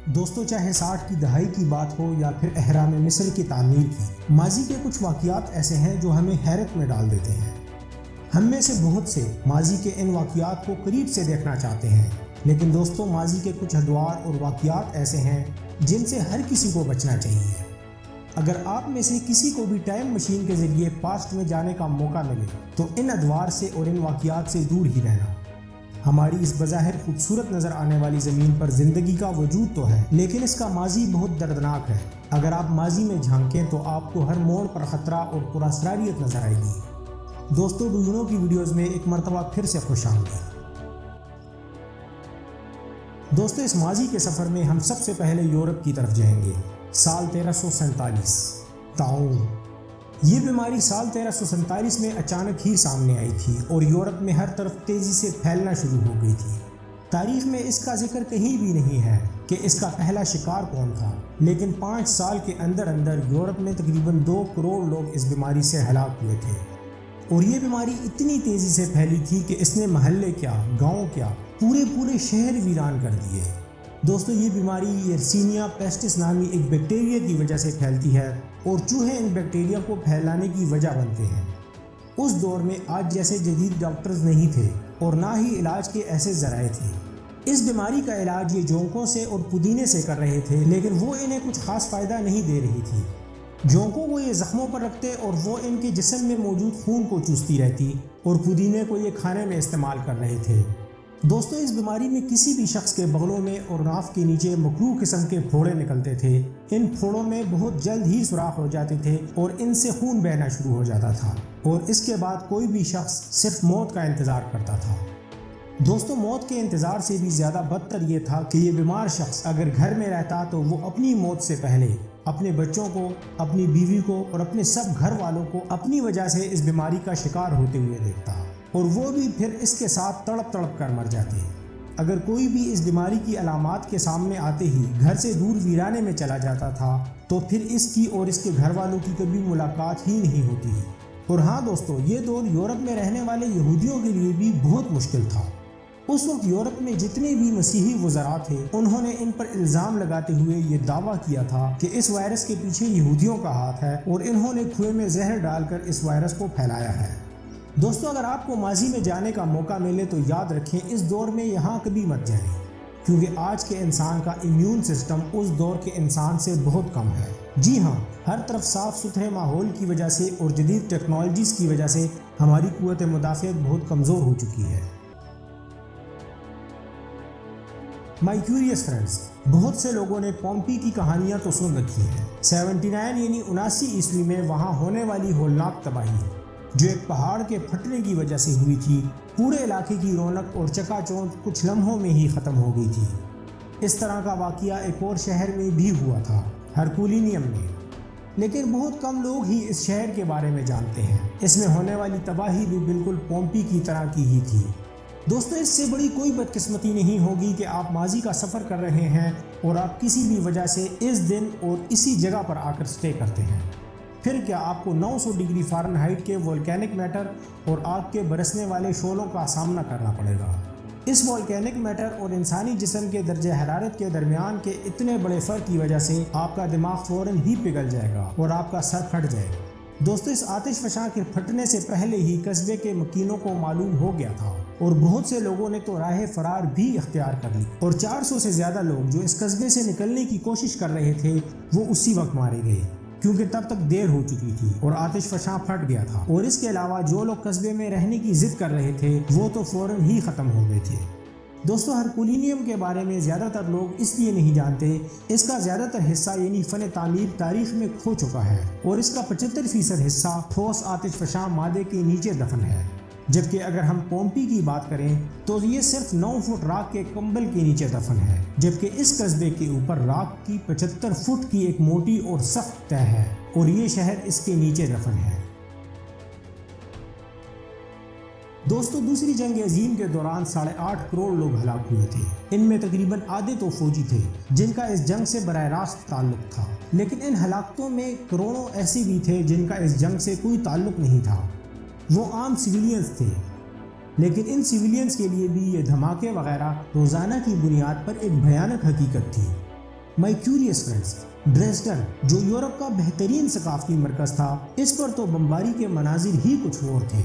دوستو چاہے 60 کی دہائی کی بات ہو یا پھر اہرام مصر کی تعمیر کی، ماضی کے کچھ واقعات ایسے ہیں جو ہمیں حیرت میں ڈال دیتے ہیں۔ ہم میں سے بہت سے ماضی کے ان واقعات کو قریب سے دیکھنا چاہتے ہیں، لیکن دوستو ماضی کے کچھ ادوار اور واقعات ایسے ہیں جن سے ہر کسی کو بچنا چاہیے۔ اگر آپ میں سے کسی کو بھی ٹائم مشین کے ذریعے پاسٹ میں جانے کا موقع ملے تو ان ادوار سے اور ان واقعات سے دور ہی رہنا۔ ہماری اس بظاہر خوبصورت نظر آنے والی زمین پر زندگی کا وجود تو ہے، لیکن اس کا ماضی بہت دردناک ہے۔ اگر آپ ماضی میں جھانکیں تو آپ کو ہر موڑ پر خطرہ اور پراسراریت نظر آئے گی۔ دوستو ڈو یو نو کی ویڈیوز میں ایک مرتبہ پھر سے خوش آمدید۔ دوستو اس ماضی کے سفر میں ہم سب سے پہلے یورپ کی طرف جائیں گے۔ سال 1347 طاعون۔ یہ بیماری سال 1347 میں اچانک ہی سامنے آئی تھی اور یورپ میں ہر طرف تیزی سے پھیلنا شروع ہو گئی تھی۔ تاریخ میں اس کا ذکر کہیں بھی نہیں ہے کہ اس کا پہلا شکار کون تھا، لیکن 5 سال کے اندر یورپ میں تقریباً 2 کروڑ لوگ اس بیماری سے ہلاک ہوئے تھے۔ اور یہ بیماری اتنی تیزی سے پھیلی تھی کہ اس نے محلے کیا، گاؤں کیا، پورے شہر ویران کر دیے۔ دوستو یہ بیماری یرسینیا پیسٹس نامی ایک بیکٹیریا کی وجہ سے پھیلتی ہے اور چوہے ان بیکٹیریا کو پھیلانے کی وجہ بنتے ہیں۔ اس دور میں آج جیسے جدید ڈاکٹرز نہیں تھے اور نہ ہی علاج کے ایسے ذرائع تھے۔ اس بیماری کا علاج یہ جونکوں سے اور پودینے سے کر رہے تھے، لیکن وہ انہیں کچھ خاص فائدہ نہیں دے رہی تھی۔ جونکوں کو یہ زخموں پر رکھتے اور وہ ان کے جسم میں موجود خون کو چوستی رہتی، اور پودینے کو یہ کھانے میں استعمال کر رہے تھے۔ دوستو اس بیماری میں کسی بھی شخص کے بغلوں میں اور ناف کے نیچے مکروہ قسم کے پھوڑے نکلتے تھے۔ ان پھوڑوں میں بہت جلد ہی سوراخ ہو جاتے تھے اور ان سے خون بہنا شروع ہو جاتا تھا، اور اس کے بعد کوئی بھی شخص صرف موت کا انتظار کرتا تھا۔ دوستو موت کے انتظار سے بھی زیادہ بدتر یہ تھا کہ یہ بیمار شخص اگر گھر میں رہتا تو وہ اپنی موت سے پہلے اپنے بچوں کو، اپنی بیوی کو اور اپنے سب گھر والوں کو اپنی وجہ سے اس بیماری کا شکار ہوتے ہوئے دیکھتا، اور وہ بھی پھر اس کے ساتھ تڑپ تڑپ کر مر جاتے۔ اگر کوئی بھی اس بیماری کی علامات کے سامنے آتے ہی گھر سے دور ویرانے میں چلا جاتا تھا تو پھر اس کی اور اس کے گھر والوں کی کبھی ملاقات ہی نہیں ہوتی۔ اور ہاں دوستو یہ دور یورپ میں رہنے والے یہودیوں کے لیے بھی بہت مشکل تھا۔ اس وقت یورپ میں جتنے بھی مسیحی وزراء تھے انہوں نے ان پر الزام لگاتے ہوئے یہ دعویٰ کیا تھا کہ اس وائرس کے پیچھے یہودیوں کا ہاتھ ہے اور انہوں نے کنویں میں زہر ڈال کر اس وائرس کو پھیلایا ہے۔ دوستو اگر آپ کو ماضی میں جانے کا موقع ملے تو یاد رکھیں اس دور میں یہاں کبھی مت جائیں، کیونکہ آج کے انسان کا امیون سسٹم اس دور کے انسان سے بہت کم ہے۔ جی ہاں، ہر طرف صاف ستھرے ماحول کی وجہ سے اور جدید ٹیکنالوجیز کی وجہ سے ہماری قوت مدافعت بہت کمزور ہو چکی ہے۔ مائی کیوریس فرینڈز، بہت سے لوگوں نے پومپی کی کہانیاں تو سن رکھی ہیں۔ 79 یعنی 79 عیسوی میں وہاں ہونے والی ہولناک تباہی جو ایک پہاڑ کے پھٹنے کی وجہ سے ہوئی تھی، پورے علاقے کی رونق اور چکا چوند کچھ لمحوں میں ہی ختم ہو گئی تھی۔ اس طرح کا واقعہ ایک اور شہر میں بھی ہوا تھا، ہرکولینیم میں، لیکن بہت کم لوگ ہی اس شہر کے بارے میں جانتے ہیں۔ اس میں ہونے والی تباہی بھی بالکل پومپی کی طرح کی ہی تھی۔ دوستو اس سے بڑی کوئی بدقسمتی نہیں ہوگی کہ آپ ماضی کا سفر کر رہے ہیں اور آپ کسی بھی وجہ سے اس دن اور اسی جگہ پر آ کر سٹے کرتے ہیں۔ پھر کیا آپ کو 900 ڈگری فارنہائٹ کے والکینک میٹر اور آگ کے برسنے والے شعلوں کا سامنا کرنا پڑے گا۔ اس والکینک میٹر اور انسانی جسم کے درجہ حرارت کے درمیان کے اتنے بڑے فرق کی وجہ سے آپ کا دماغ فوراً ہی پگھل جائے گا اور آپ کا سر پھٹ جائے گا۔ دوستو اس آتش فشاں کے پھٹنے سے پہلے ہی قصبے کے مکینوں کو معلوم ہو گیا تھا اور بہت سے لوگوں نے تو راہ فرار بھی اختیار کر لی، اور 400 سے زیادہ لوگ جو اس قصبے سے نکلنے کی کوشش کر رہے تھے وہ اسی وقت مارے گئے، کیونکہ تب تک دیر ہو چکی تھی اور آتش فشاں پھٹ گیا تھا۔ اور اس کے علاوہ جو لوگ قصبے میں رہنے کی ضد کر رہے تھے وہ تو فوراً ہی ختم ہو گئے تھے۔ دوستو ہرکولینیم کے بارے میں زیادہ تر لوگ اس لیے نہیں جانتے، اس کا زیادہ تر حصہ یعنی فن تعمیر تاریخ میں کھو چکا ہے اور اس کا 75% حصہ ٹھوس آتش فشاں مادے کے نیچے دفن ہے۔ جبکہ اگر ہم پومپی کی بات کریں تو یہ صرف 9 فٹ راک کے کمبل کے نیچے دفن ہے، جبکہ اس قصبے کے اوپر راک کی 75 فٹ کی ایک موٹی اور سخت تہ ہے اور یہ شہر اس کے نیچے دفن ہے۔ دوستو دوسری جنگ عظیم کے دوران 8.5 کروڑ لوگ ہلاک ہوئے تھے۔ ان میں تقریباً آدھے تو فوجی تھے جن کا اس جنگ سے براہ راست تعلق تھا، لیکن ان ہلاکتوں میں کروڑوں ایسے بھی تھے جن کا اس جنگ سے کوئی تعلق نہیں تھا۔ وہ عام سویلینز تھے، لیکن ان سویلینز کے لیے بھی یہ دھماکے وغیرہ روزانہ کی بنیاد پر ایک بھیانک حقیقت تھی۔ مائی کیوریس فرینڈز، ڈریسڈن جو یورپ کا بہترین ثقافتی مرکز تھا، اس پر تو بمباری کے مناظر ہی کچھ اور تھے۔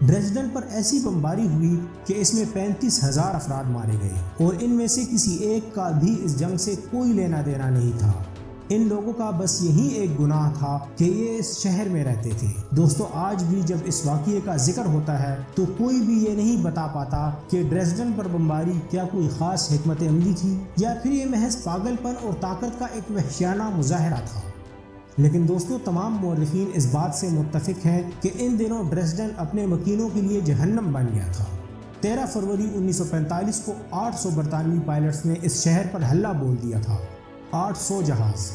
ڈریسڈن پر ایسی بمباری ہوئی کہ اس میں 35,000 افراد مارے گئے، اور ان میں سے کسی ایک کا بھی اس جنگ سے کوئی لینا دینا نہیں تھا۔ ان لوگوں کا بس یہی ایک گناہ تھا کہ یہ اس شہر میں رہتے تھے۔ دوستو، آج بھی جب اس واقعے کا ذکر ہوتا ہے تو کوئی بھی یہ نہیں بتا پاتا کہ ڈریسڈن پر بمباری کیا کوئی خاص حکمت عملی تھی یا پھر یہ محض پاگل پن اور طاقت کا ایک وحشیانہ مظاہرہ تھا۔ لیکن دوستو، تمام مورخین اس بات سے متفق ہیں کہ ان دنوں ڈریسڈن اپنے مکینوں کے لیے جہنم بن گیا تھا۔ 13 فروری 1945 کو 800 برطانوی پائلٹس نے اس شہر پر حملہ بول دیا تھا۔ 800 جہاز،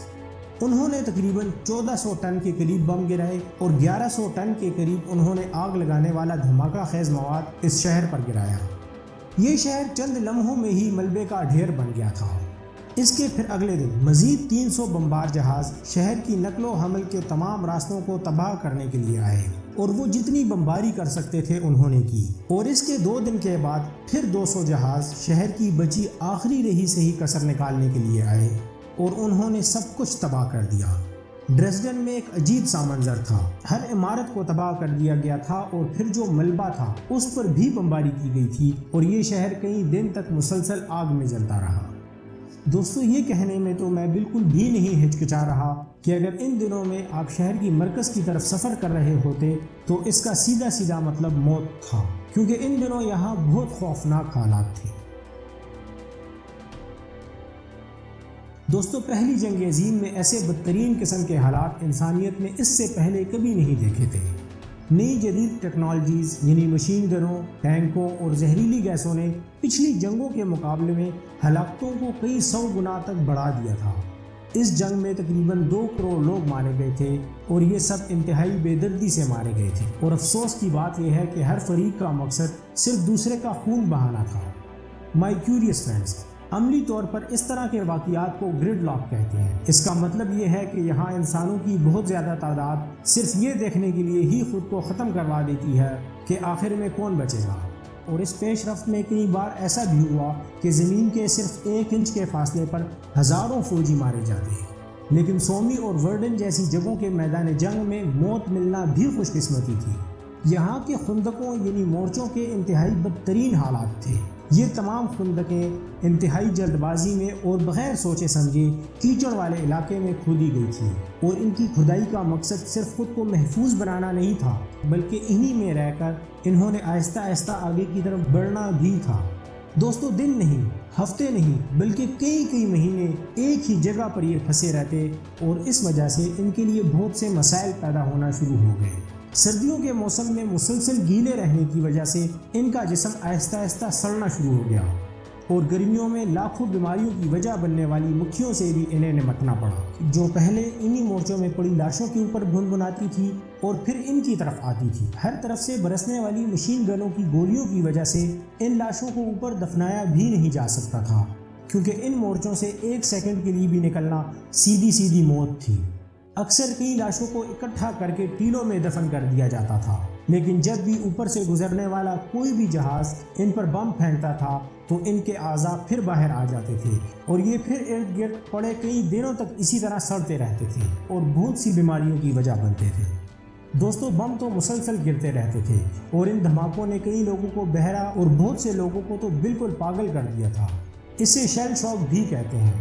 انہوں نے تقریباً 1400 ٹن کے قریب بم گرائے اور 1100 ٹن کے قریب انہوں نے آگ لگانے والا دھماکہ خیز مواد اس شہر پر گرایا۔ یہ شہر چند لمحوں میں ہی ملبے کا ڈھیر بن گیا تھا۔ اس کے پھر اگلے دن مزید 300 بمبار جہاز شہر کی نقل و حمل کے تمام راستوں کو تباہ کرنے کے لیے آئے، اور وہ جتنی بمباری کر سکتے تھے انہوں نے کی۔ اور اس کے 2 دن کے بعد پھر 200 جہاز شہر کی بچی آخری رہی سے ہی کسر نکالنے کے لیے آئے، اور انہوں نے سب کچھ تباہ کر دیا۔ ڈریسڈن میں ایک عجیب سا منظر تھا، ہر عمارت کو تباہ کر دیا گیا تھا، اور پھر جو ملبہ تھا اس پر بھی بمباری کی گئی تھی، اور یہ شہر کئی دن تک مسلسل آگ میں جلتا رہا۔ دوستو، یہ کہنے میں تو میں بالکل بھی نہیں ہچکچا رہا کہ اگر ان دنوں میں آپ شہر کی مرکز کی طرف سفر کر رہے ہوتے تو اس کا سیدھا سیدھا مطلب موت تھا، کیونکہ ان دنوں یہاں بہت خوفناک حالات تھے۔ دوستو، پہلی جنگ عظیم میں ایسے بدترین قسم کے حالات انسانیت نے اس سے پہلے کبھی نہیں دیکھے تھے۔ نئی جدید ٹیکنالوجیز یعنی مشین گنوں، ٹینکوں اور زہریلی گیسوں نے پچھلی جنگوں کے مقابلے میں ہلاکتوں کو کئی 100 گنا تک بڑھا دیا تھا۔ اس جنگ میں تقریباً 2 کروڑ لوگ مارے گئے تھے، اور یہ سب انتہائی بے دردی سے مارے گئے تھے، اور افسوس کی بات یہ ہے کہ ہر فریق کا مقصد صرف دوسرے کا خون بہانا تھا۔ مائی کیوریس فرینڈز، عملی طور پر اس طرح کے واقعات کو گرڈ لاک کہتے ہیں۔ اس کا مطلب یہ ہے کہ یہاں انسانوں کی بہت زیادہ تعداد صرف یہ دیکھنے کے لیے ہی خود کو ختم کروا دیتی ہے کہ آخر میں کون بچے گا۔ اور اس پیش رفت میں کئی بار ایسا بھی ہوا کہ زمین کے صرف 1 انچ کے فاصلے پر ہزاروں فوجی مارے جاتے ہیں۔ لیکن سومی اور ورڈن جیسی جگہوں کے میدان جنگ میں موت ملنا بھی خوش قسمتی تھی۔ یہاں کے خندقوں یعنی مورچوں کے انتہائی بدترین حالات تھے۔ یہ تمام خندقیں انتہائی جلد بازی میں اور بغیر سوچے سمجھے کیچڑ والے علاقے میں کھودی گئی تھی، اور ان کی کھدائی کا مقصد صرف خود کو محفوظ بنانا نہیں تھا، بلکہ انہی میں رہ کر انہوں نے آہستہ آہستہ آگے کی طرف بڑھنا بھی تھا۔ دوستو، دن نہیں، ہفتے نہیں، بلکہ کئی مہینے ایک ہی جگہ پر یہ پھنسے رہتے، اور اس وجہ سے ان کے لیے بہت سے مسائل پیدا ہونا شروع ہو گئے۔ سردیوں کے موسم میں مسلسل گیلے رہنے کی وجہ سے ان کا جسم آہستہ آہستہ سڑنا شروع ہو گیا، اور گرمیوں میں لاکھوں بیماریوں کی وجہ بننے والی مکھیوں سے بھی انہیں نمٹنا پڑا، جو پہلے انہی مورچوں میں پڑی لاشوں کے اوپر بھنبھناتی تھی اور پھر ان کی طرف آتی تھی۔ ہر طرف سے برسنے والی مشین گنوں کی گولیوں کی وجہ سے ان لاشوں کو اوپر دفنایا بھی نہیں جا سکتا تھا، کیونکہ ان مورچوں سے 1 سیکنڈ کے لیے بھی نکلنا سیدھی موت تھی۔ اکثر کئی لاشوں کو اکٹھا کر کے ٹیلوں میں دفن کر دیا جاتا تھا، لیکن جب بھی اوپر سے گزرنے والا کوئی بھی جہاز ان پر بم پھینکتا تھا تو ان کے اعضاء پھر باہر آ جاتے تھے، اور یہ پھر ارد گرد پڑے کئی دنوں تک اسی طرح سڑتے رہتے تھے اور بہت سی بیماریوں کی وجہ بنتے تھے۔ دوستو، بم تو مسلسل گرتے رہتے تھے، اور ان دھماکوں نے کئی لوگوں کو بہرا اور بہت سے لوگوں کو تو بالکل پاگل کر دیا تھا۔ اسے شیل شاک بھی کہتے ہیں۔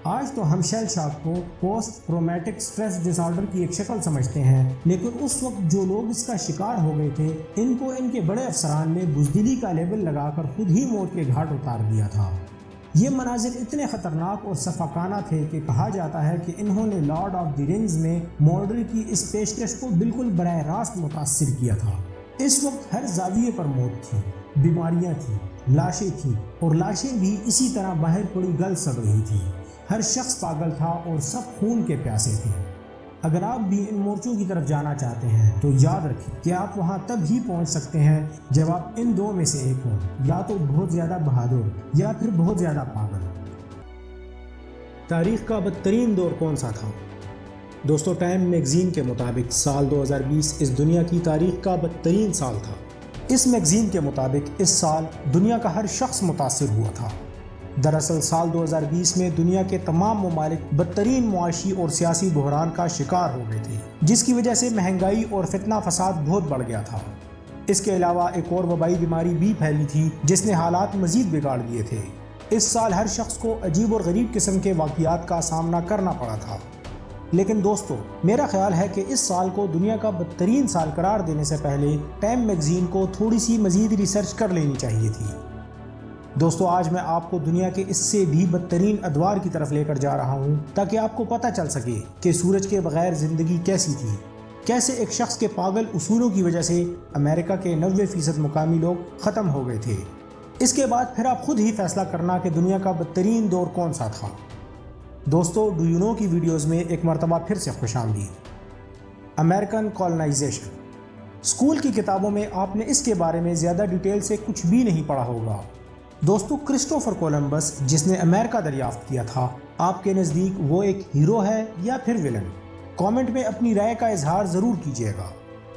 آج تو ہم شیل شاک کو پوسٹ ٹرومیٹک سٹریس ڈس آرڈر کی ایک شکل سمجھتے ہیں، لیکن اس وقت جو لوگ اس کا شکار ہو گئے تھے ان کو ان کے بڑے افسران نے بزدلی کا لیبل لگا کر خود ہی موت کے گھاٹ اتار دیا تھا۔ یہ مناظر اتنے خطرناک اور صفاقانہ تھے کہ کہا جاتا ہے کہ انہوں نے لارڈ آف دی رنگز میں مورڈر کی اس پیشکش کو بالکل براہ راست متاثر کیا تھا۔ اس وقت ہر زاویے پر موت تھی، بیماریاں تھیں، لاشیں تھیں، اور لاشیں بھی اسی طرح باہر پڑی گل سڑ رہی تھی۔ ہر شخص پاگل تھا اور سب خون کے پیاسے تھے۔ اگر آپ بھی ان مورچوں کی طرف جانا چاہتے ہیں تو یاد رکھیں کہ آپ وہاں تب ہی پہنچ سکتے ہیں جب آپ ان 2 میں سے ایک ہوں، یا تو بہت زیادہ بہادر یا پھر بہت زیادہ پاگل۔ تاریخ کا بدترین دور کون سا تھا؟ دوستو، ٹائم میگزین کے مطابق سال 2020 اس دنیا کی تاریخ کا بدترین سال تھا۔ اس میگزین کے مطابق اس سال دنیا کا ہر شخص متاثر ہوا تھا۔ دراصل سال 2020 میں دنیا کے تمام ممالک بدترین معاشی اور سیاسی بحران کا شکار ہو گئے تھے، جس کی وجہ سے مہنگائی اور فتنہ فساد بہت بڑھ گیا تھا۔ اس کے علاوہ ایک اور وبائی بیماری بھی پھیلی تھی جس نے حالات مزید بگاڑ دیے تھے۔ اس سال ہر شخص کو عجیب اور غریب قسم کے واقعات کا سامنا کرنا پڑا تھا۔ لیکن دوستو، میرا خیال ہے کہ اس سال کو دنیا کا بدترین سال قرار دینے سے پہلے ٹائم میگزین کو تھوڑی سی مزید ریسرچ کر لینی چاہیے تھی۔ دوستو، آج میں آپ کو دنیا کے اس سے بھی بدترین ادوار کی طرف لے کر جا رہا ہوں تاکہ آپ کو پتہ چل سکے کہ سورج کے بغیر زندگی کیسی تھی، کیسے ایک شخص کے پاگل اصولوں کی وجہ سے امریکہ کے 90% مقامی لوگ ختم ہو گئے تھے۔ اس کے بعد پھر آپ خود ہی فیصلہ کرنا کہ دنیا کا بدترین دور کون سا تھا۔ دوستو، ڈو یو نو کی ویڈیوز میں ایک مرتبہ پھر سے خوش آمدید۔ امریکن کولونائزیشن۔ اسکول کی کتابوں میں آپ نے اس کے بارے میں زیادہ ڈیٹیل سے کچھ بھی نہیں پڑھا ہوگا۔ دوستو، کرسٹوفر کولمبس جس نے امریکہ دریافت کیا تھا، آپ کے نزدیک وہ ایک ہیرو ہے یا پھر ویلن؟ کامنٹ میں اپنی رائے کا اظہار ضرور کیجیے گا۔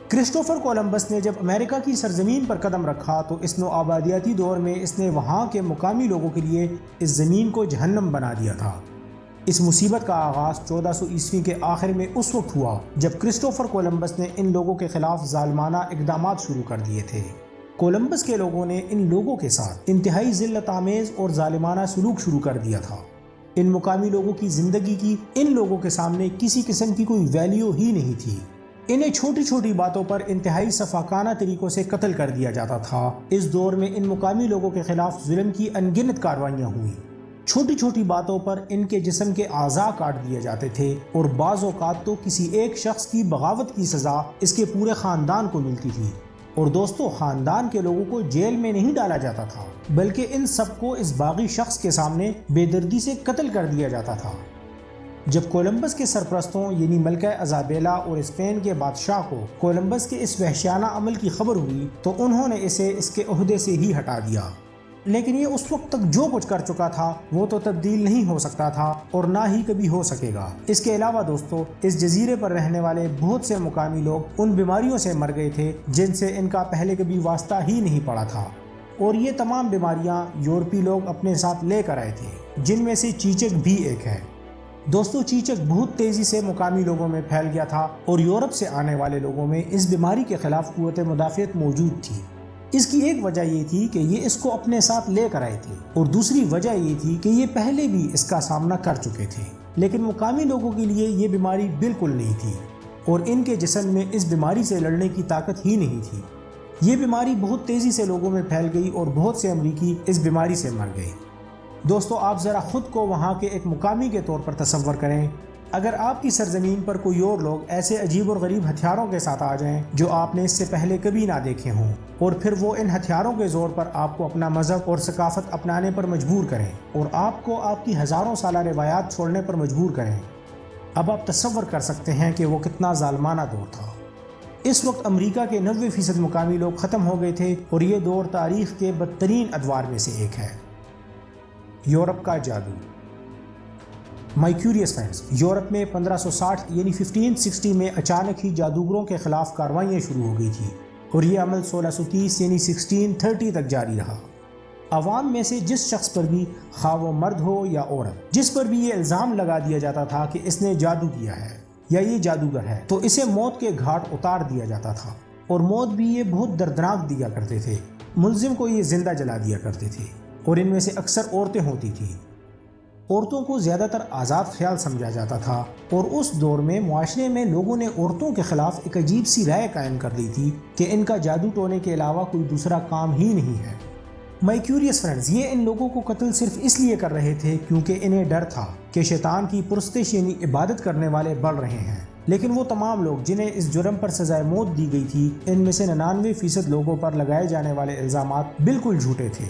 کرسٹوفر کولمبس نے جب امریکہ کی سرزمین پر قدم رکھا تو اس نو آبادیاتی دور میں اس نے وہاں کے مقامی لوگوں کے لیے اس زمین کو جہنم بنا دیا تھا۔ اس مصیبت کا آغاز 1400 عیسوی کے آخر میں اس وقت ہوا جب کرسٹوفر کولمبس نے ان لوگوں کے خلاف ظالمانہ اقدامات شروع کر دیے تھے۔ کولمبس کے لوگوں نے ان لوگوں کے ساتھ انتہائی ذلت آمیز اور ظالمانہ سلوک شروع کر دیا تھا۔ ان مقامی لوگوں کی زندگی کی ان لوگوں کے سامنے کسی قسم کی کوئی ویلیو ہی نہیں تھی۔ انہیں چھوٹی چھوٹی باتوں پر انتہائی سفاکانہ طریقوں سے قتل کر دیا جاتا تھا۔ اس دور میں ان مقامی لوگوں کے خلاف ظلم کی انگنت کارروائیاں ہوئیں۔ چھوٹی چھوٹی باتوں پر ان کے جسم کے اعضاء کاٹ دیے جاتے تھے اور بعض اوقات تو کسی ایک شخص کی بغاوت کی سزا اس کے پورے خاندان کو ملتی تھی۔ اور دوستو، خاندان کے لوگوں کو جیل میں نہیں ڈالا جاتا تھا بلکہ ان سب کو اس باغی شخص کے سامنے بے دردی سے قتل کر دیا جاتا تھا۔ جب کولمبس کے سرپرستوں یعنی ملکہ ایزابیلا اور اسپین کے بادشاہ کو کولمبس کے اس وحشیانہ عمل کی خبر ہوئی تو انہوں نے اسے اس کے عہدے سے ہی ہٹا دیا۔ لیکن یہ اس وقت تک جو کچھ کر چکا تھا وہ تو تبدیل نہیں ہو سکتا تھا اور نہ ہی کبھی ہو سکے گا۔ اس کے علاوہ دوستو، اس جزیرے پر رہنے والے بہت سے مقامی لوگ ان بیماریوں سے مر گئے تھے جن سے ان کا پہلے کبھی واسطہ ہی نہیں پڑا تھا، اور یہ تمام بیماریاں یورپی لوگ اپنے ساتھ لے کر آئے تھے، جن میں سے چیچک بھی ایک ہے۔ دوستو، چیچک بہت تیزی سے مقامی لوگوں میں پھیل گیا تھا اور یورپ سے آنے والے لوگوں میں اس بیماری کے خلاف قوت مدافعت موجود تھی۔ اس کی ایک وجہ یہ تھی کہ یہ اس کو اپنے ساتھ لے کر آئے تھے، اور دوسری وجہ یہ تھی کہ یہ پہلے بھی اس کا سامنا کر چکے تھے۔ لیکن مقامی لوگوں کے لیے یہ بیماری بالکل نہیں تھی اور ان کے جسم میں اس بیماری سے لڑنے کی طاقت ہی نہیں تھی۔ یہ بیماری بہت تیزی سے لوگوں میں پھیل گئی اور بہت سے امریکی اس بیماری سے مر گئے۔ دوستو، آپ ذرا خود کو وہاں کے ایک مقامی کے طور پر تصور کریں۔ اگر آپ کی سرزمین پر کوئی اور لوگ ایسے عجیب اور غریب ہتھیاروں کے ساتھ آ جائیں جو آپ نے اس سے پہلے کبھی نہ دیکھے ہوں، اور پھر وہ ان ہتھیاروں کے زور پر آپ کو اپنا مذہب اور ثقافت اپنانے پر مجبور کریں اور آپ کو آپ کی ہزاروں سالہ روایات چھوڑنے پر مجبور کریں، اب آپ تصور کر سکتے ہیں کہ وہ کتنا ظالمانہ دور تھا۔ اس وقت امریکہ کے 90% مقامی لوگ ختم ہو گئے تھے اور یہ دور تاریخ کے بدترین ادوار میں سے ایک ہے۔ یورپ کا جادو۔ مائی کیوریس فرینڈز، یورپ میں 1560 یعنی 1560 میں اچانک ہی جادوگروں کے خلاف کارروائیاں شروع ہو گئی تھی اور یہ عمل 1630 یعنی 1630 تک جاری رہا۔ عوام میں سے جس شخص پر بھی، خواہ وہ مرد ہو یا عورت، جس پر بھی یہ الزام لگا دیا جاتا تھا کہ اس نے جادو کیا ہے یا یہ جادوگر ہے، تو اسے موت کے گھاٹ اتار دیا جاتا تھا، اور موت بھی یہ بہت دردناک دیا کرتے تھے۔ ملزم کو یہ زندہ جلا دیا کرتے تھے، اور ان میں سے اکثر عورتیں ہوتی تھیں۔ عورتوں کو زیادہ تر آزاد خیال سمجھا جاتا تھا، اور اس دور میں معاشرے میں لوگوں نے عورتوں کے خلاف ایک عجیب سی رائے قائم کر دی تھی کہ ان کا جادو ٹونے کے علاوہ کوئی دوسرا کام ہی نہیں ہے۔ مائی کیوریس فرینڈز، یہ ان لوگوں کو قتل صرف اس لیے کر رہے تھے کیونکہ انہیں ڈر تھا کہ شیطان کی پرستش یعنی عبادت کرنے والے بڑھ رہے ہیں۔ لیکن وہ تمام لوگ جنہیں اس جرم پر سزائے موت دی گئی تھی، ان میں سے 99% لوگوں پر لگائے جانے والے الزامات بالکل جھوٹے تھے۔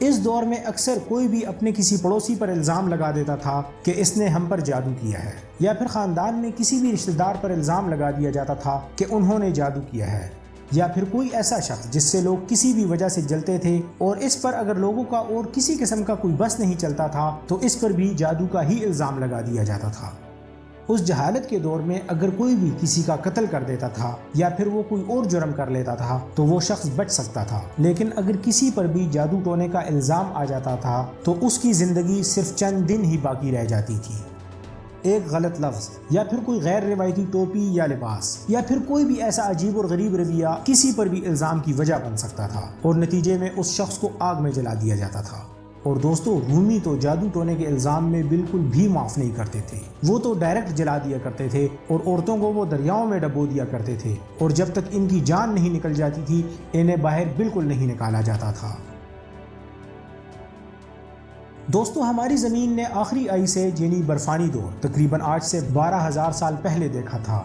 اس دور میں اکثر کوئی بھی اپنے کسی پڑوسی پر الزام لگا دیتا تھا کہ اس نے ہم پر جادو کیا ہے، یا پھر خاندان میں کسی بھی رشتہ دار پر الزام لگا دیا جاتا تھا کہ انہوں نے جادو کیا ہے، یا پھر کوئی ایسا شخص جس سے لوگ کسی بھی وجہ سے جلتے تھے، اور اس پر اگر لوگوں کا اور کسی قسم کا کوئی بس نہیں چلتا تھا تو اس پر بھی جادو کا ہی الزام لگا دیا جاتا تھا۔ اس جہالت کے دور میں اگر کوئی بھی کسی کا قتل کر دیتا تھا یا پھر وہ کوئی اور جرم کر لیتا تھا تو وہ شخص بچ سکتا تھا، لیکن اگر کسی پر بھی جادو ٹونے کا الزام آ جاتا تھا تو اس کی زندگی صرف چند دن ہی باقی رہ جاتی تھی۔ ایک غلط لفظ یا پھر کوئی غیر روایتی ٹوپی یا لباس یا پھر کوئی بھی ایسا عجیب اور غریب رویہ کسی پر بھی الزام کی وجہ بن سکتا تھا اور نتیجے میں اس شخص کو آگ میں جلا دیا جاتا تھا۔ اور دوستو، رومی تو جادو ٹونے کے الزام میں بالکل بھی معاف نہیں کرتے تھے، وہ تو ڈائریکٹ جلا دیا کرتے تھے اور عورتوں کو وہ دریاؤں میں ڈبو دیا کرتے تھے، اور جب تک ان کی جان نہیں نکل جاتی تھی انہیں باہر بالکل نہیں نکالا جاتا تھا۔ دوستو، ہماری زمین نے آخری آئس ایج یعنی برفانی دور تقریباً آج سے 12,000 سال پہلے دیکھا تھا۔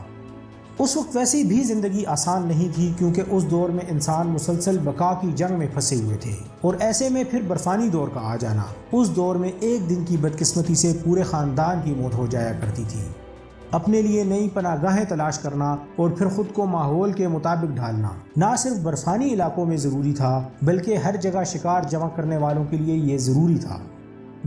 اس وقت ویسے بھی زندگی آسان نہیں تھی، کیونکہ اس دور میں انسان مسلسل بقا کی جنگ میں پھنسے ہوئے تھے، اور ایسے میں پھر برفانی دور کا آ جانا، اس دور میں ایک دن کی بدقسمتی سے پورے خاندان کی موت ہو جایا کرتی تھی۔ اپنے لیے نئی پناہ گاہیں تلاش کرنا اور پھر خود کو ماحول کے مطابق ڈھالنا نہ صرف برفانی علاقوں میں ضروری تھا بلکہ ہر جگہ شکار جمع کرنے والوں کے لیے یہ ضروری تھا۔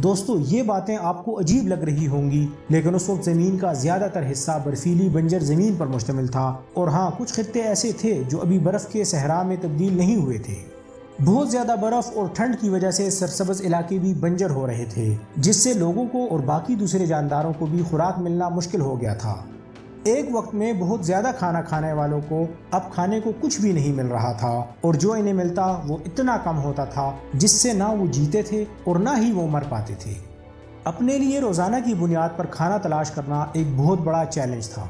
دوستو، یہ باتیں آپ کو عجیب لگ رہی ہوں گی، لیکن اس وقت زمین کا زیادہ تر حصہ برفیلی بنجر زمین پر مشتمل تھا، اور ہاں، کچھ خطے ایسے تھے جو ابھی برف کے صحرا میں تبدیل نہیں ہوئے تھے۔ بہت زیادہ برف اور ٹھنڈ کی وجہ سے سرسبز علاقے بھی بنجر ہو رہے تھے، جس سے لوگوں کو اور باقی دوسرے جانداروں کو بھی خوراک ملنا مشکل ہو گیا تھا۔ ایک وقت میں بہت زیادہ کھانا کھانے والوں کو اب کھانے کو کچھ بھی نہیں مل رہا تھا، اور جو انہیں ملتا وہ اتنا کم ہوتا تھا جس سے نہ وہ جیتے تھے اور نہ ہی وہ مر پاتے تھے۔ اپنے لیے روزانہ کی بنیاد پر کھانا تلاش کرنا ایک بہت بڑا چیلنج تھا۔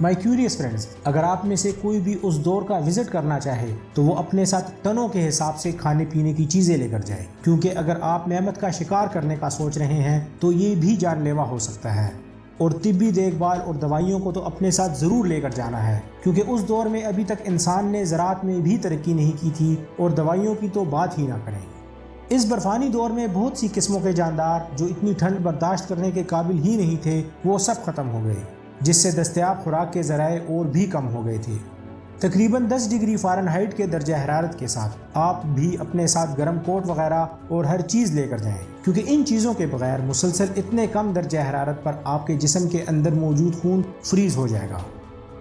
مائی کیوریس فرینڈز، اگر آپ میں سے کوئی بھی اس دور کا وزٹ کرنا چاہے تو وہ اپنے ساتھ ٹنوں کے حساب سے کھانے پینے کی چیزیں لے کر جائے، کیونکہ اگر آپ نعمت کا شکار کرنے کا سوچ رہے ہیں تو یہ بھی جان لیوا ہو سکتا ہے۔ اور طبی دیکھ بھال اور دوائیوں کو تو اپنے ساتھ ضرور لے کر جانا ہے، کیونکہ اس دور میں ابھی تک انسان نے زراعت میں بھی ترقی نہیں کی تھی، اور دوائیوں کی تو بات ہی نہ کریں۔ اس برفانی دور میں بہت سی قسموں کے جاندار جو اتنی ٹھنڈ برداشت کرنے کے قابل ہی نہیں تھے وہ سب ختم ہو گئے، جس سے دستیاب خوراک کے ذرائع اور بھی کم ہو گئے تھے۔ تقریباً 10 ڈگری فارنہائٹ کے درجہ حرارت کے ساتھ آپ بھی اپنے ساتھ گرم کوٹ وغیرہ اور ہر چیز لے کر جائیں، کیونکہ ان چیزوں کے بغیر مسلسل اتنے کم درجہ حرارت پر آپ کے جسم کے اندر موجود خون فریز ہو جائے گا۔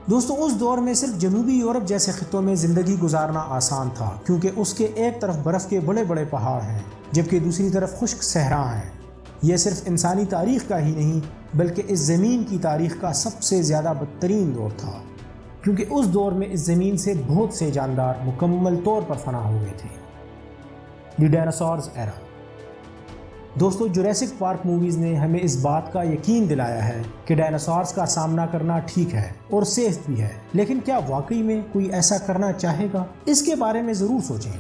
دوستو، اس دور میں صرف جنوبی یورپ جیسے خطوں میں زندگی گزارنا آسان تھا، کیونکہ اس کے ایک طرف برف کے بڑے بڑے پہاڑ ہیں جبکہ دوسری طرف خشک صحرا ہیں۔ یہ صرف انسانی تاریخ کا ہی نہیں بلکہ اس زمین کی تاریخ کا سب سے زیادہ بدترین دور تھا، کیونکہ اس دور میں اس زمین سے بہت سے جاندار مکمل طور پر فنا ہو گئے تھے۔ دی ڈائناسورز ایرا۔ دوستو، جوریسک پارک موویز نے ہمیں اس بات کا یقین دلایا ہے کہ ڈائناسورز کا سامنا کرنا ٹھیک ہے اور سیف بھی ہے، لیکن کیا واقعی میں کوئی ایسا کرنا چاہے گا؟ اس کے بارے میں ضرور سوچیں۔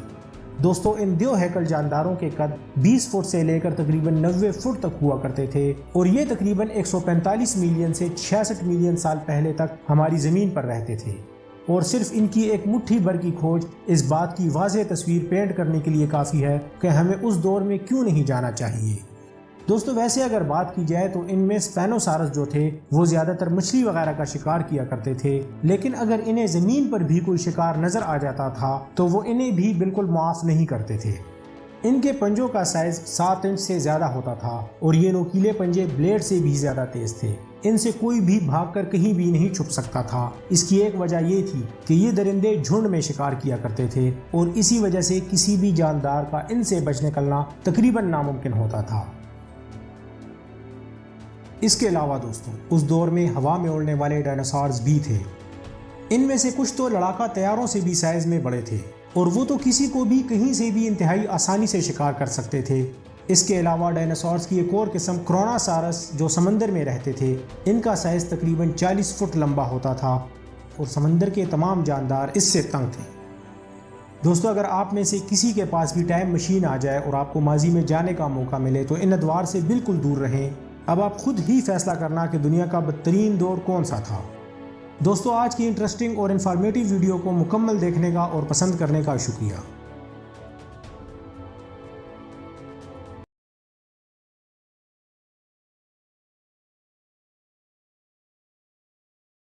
دوستو، ان دیو ہیکل جانداروں کے قد 20 فٹ سے لے کر تقریباً 90 فٹ تک ہوا کرتے تھے، اور یہ تقریباً 145 ملین سے 66 ملین سال پہلے تک ہماری زمین پر رہتے تھے، اور صرف ان کی ایک مٹھی بھر کی کھوج اس بات کی واضح تصویر پینٹ کرنے کے لیے کافی ہے کہ ہمیں اس دور میں کیوں نہیں جانا چاہیے۔ دوستو، ویسے اگر بات کی جائے تو ان میں اسپینوسارس جو تھے وہ زیادہ تر مچھلی وغیرہ کا شکار کیا کرتے تھے، لیکن اگر انہیں زمین پر بھی کوئی شکار نظر آ جاتا تھا تو وہ انہیں بھی بالکل معاف نہیں کرتے تھے۔ ان کے پنجوں کا سائز 7 انچ سے زیادہ ہوتا تھا، اور یہ نوکیلے پنجے بلیڈ سے بھی زیادہ تیز تھے۔ ان سے کوئی بھی بھاگ کر کہیں بھی نہیں چھپ سکتا تھا۔ اس کی ایک وجہ یہ تھی کہ یہ درندے جھنڈ میں شکار کیا کرتے تھے، اور اسی وجہ سے کسی بھی جاندار کا ان سے بچ نکلنا تقریباً ناممکن ہوتا تھا۔ اس کے علاوہ دوستوں، اس دور میں ہوا میں اڑنے والے ڈائناسورز بھی تھے۔ ان میں سے کچھ تو لڑاکا طیاروں سے بھی سائز میں بڑے تھے، اور وہ تو کسی کو بھی کہیں سے بھی انتہائی آسانی سے شکار کر سکتے تھے۔ اس کے علاوہ ڈائناسورز کی ایک اور قسم کروناسارس جو سمندر میں رہتے تھے، ان کا سائز تقریباً 40 فٹ لمبا ہوتا تھا، اور سمندر کے تمام جاندار اس سے تنگ تھے۔ دوستو، اگر آپ میں سے کسی کے پاس بھی ٹائم مشین آ جائے اور آپ کو ماضی میں جانے کا موقع ملے تو ان ادوار سے بالکل دور رہیں۔ اب آپ خود ہی فیصلہ کرنا کہ دنیا کا بدترین دور کون سا تھا۔ دوستو، آج کی انٹرسٹنگ اور انفارمیٹیو ویڈیو کو مکمل دیکھنے کا اور پسند کرنے کا شکریہ۔